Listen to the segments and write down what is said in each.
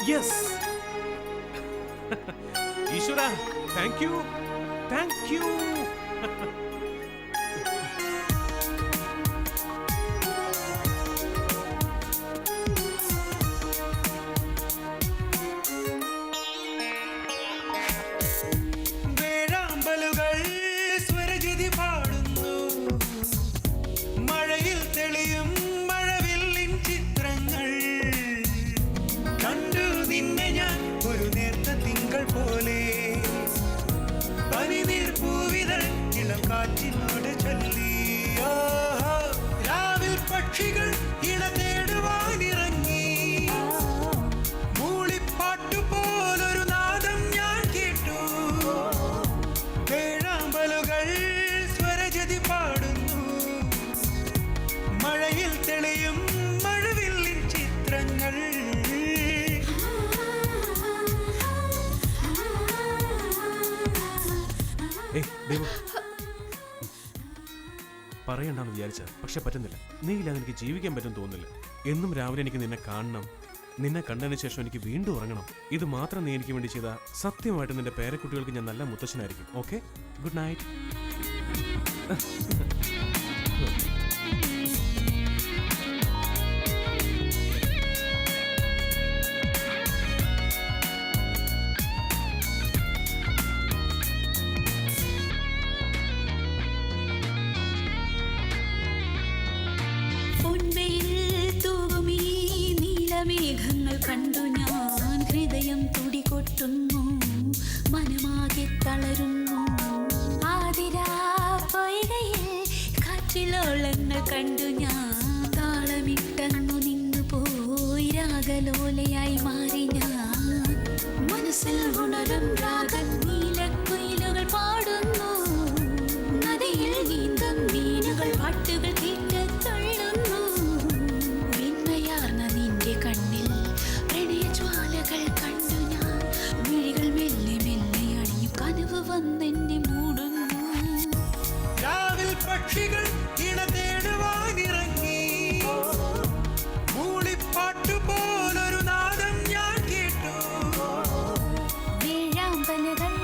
Yes. ഈശ്വര, thank you, thank you. കാറ്റിനോട് ചൊല്ലി രാവിൽ പക്ഷികൾ ഇണ തേടുവാനിറങ്ങി മൂളിപ്പാട്ടു പോലൊരു നാദം ഞാൻ കേട്ടു വേഴാമ്പലുകൾ സ്വരജതി പാടുന്നു മഴയിൽ തെളിയും മഴവില്ലിൻ ചിത്രങ്ങൾ. പറയണ്ടെന്ന് വിചാരിച്ച, പക്ഷെ പറ്റുന്നില്ല. നീ ഇല്ലാതെ എനിക്ക് ജീവിക്കാൻ പറ്റും തോന്നുന്നില്ല. എന്നും രാവിലെ എനിക്ക് നിന്നെ കാണണം. നിന്നെ കണ്ടതിന് ശേഷം എനിക്ക് വീണ്ടും ഉറങ്ങണം. ഇത് മാത്രം നീ എനിക്ക് വേണ്ടി ചെയ്താൽ സത്യമായിട്ട് നിന്റെ പേരക്കുട്ടികൾക്ക് ഞാൻ നല്ല മുത്തശ്ശനായിരിക്കും. Okay, good night. മേഘങ്ങൾ കണ്ടു ഞാൻ ഹൃദയം തുടികൊട്ടുന്നു, മനമാകെ തളരുന്നു. ആതിരാ പൊയ്കയിൽ കാറ്റിലോളങ്ങൾ കണ്ടു ഞാൻ താളമിട്ടന്നു നിന്നു പോയി രാഗലോലയായി മാറി ഞാൻ. മനസ്സിൽ ഉണരും രാഗം നീലക്കുയിലുകൾ പാടുന്നു, നദിയിൽ നീന്തും മീനുകൾ പാട്ടുകൾ കേട്ട് തള്ളുന്നു. കണ്ണിൽ പ്രണയജ്വാലകൾ കണ്ടു ഞാൻ, മിഴികൾ മെല്ലെ മെല്ലെ അണിഞ്ഞു കനവ് വന്നെന്നെ മൂടുന്നു. രാവിൽ പക്ഷികൾ ഇണ തേടുവാനിറങ്ങി മൂളിപ്പാട്ടു പോലൊരു നാദം ഞാൻ കേട്ടു വേഴാമ്പലുകൾ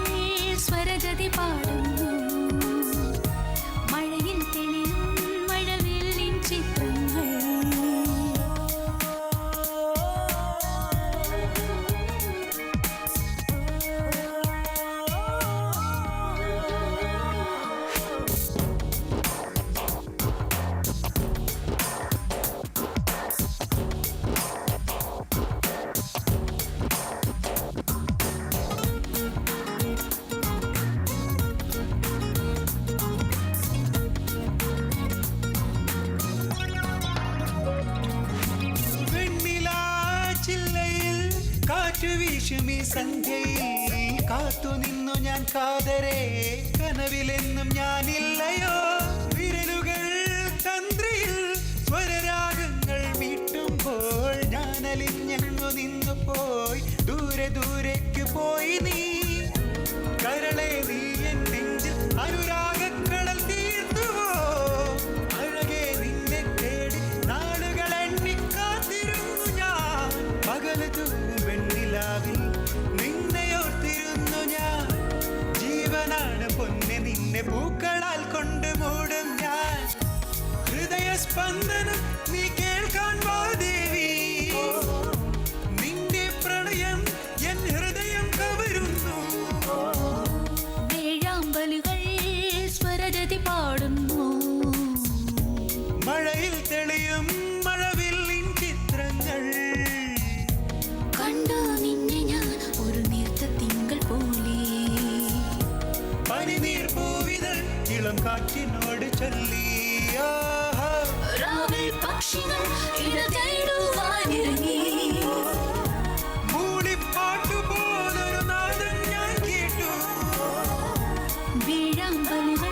സ്വരജതി പാടുന്നു, മഴയിൽ തെളിയും മഴവില്ലിൻ ചിത്രങ്ങൾ. വീശുമീ സന്ധ്യയിൽ കാത്തു നിന്നു ഞാൻ കാതരേ, കനവിലെന്നും ഞാനില്ലയോ. വിരലുകൾ തന്ത്രിയിൽ സ്വരരാഗങ്ങൾ മീട്ടുമ്പോൾ ഞാൻ അലിഞ്ഞു നിന്നു പോയി, ദൂരെ ദൂരേക്ക് പോയി നീ. കരളെ നീ എൻ നെഞ്ചിൽ അനുരാഗക്കടൽ തീർത്തുവോ, അഴകെ നിന്നെ തേടി നാളുകൾ എണ്ണിക്കാത്തിരുന്നു ഞാൻ. പകല് വെണ്ണിലാവിൽ നിന്നെയോർത്തിരുന്നു ഞാൻ, ജീവനാണ് പൊന്നെ നിന്നെ പൂക്കളാൽ കൊണ്ട് മൂടും ഞാൻ. ഹൃദയസ്പന്ദനം നീ കേൾക്കാൻ വാ ദേവി, നിന്റെ പ്രണയം എൻ ഹൃദയം കവരുന്നു. വേഴാമ്പലുകൾ സ്വരജതി പാടുന്നു, മഴയിൽ തെളിയും മഴവില്ലിൻ ചിത്രങ്ങൾ കണ്ടു നിന്നെ ഞാൻ ഒരു നേർത്ത തിങ്കൾ പോലെ. പനിനീർ പൂവിതൾ ഇളം കാറ്റിനോട് ചൊല്ലി രാവിൽ പക്ഷികൾ ഇണ തേടുവാനിറങ്ങി മൂളിപ്പാട്ടു പോലൊരു നാദം ഞാൻ കേട്ടു വീഴാമ്പലുകൾ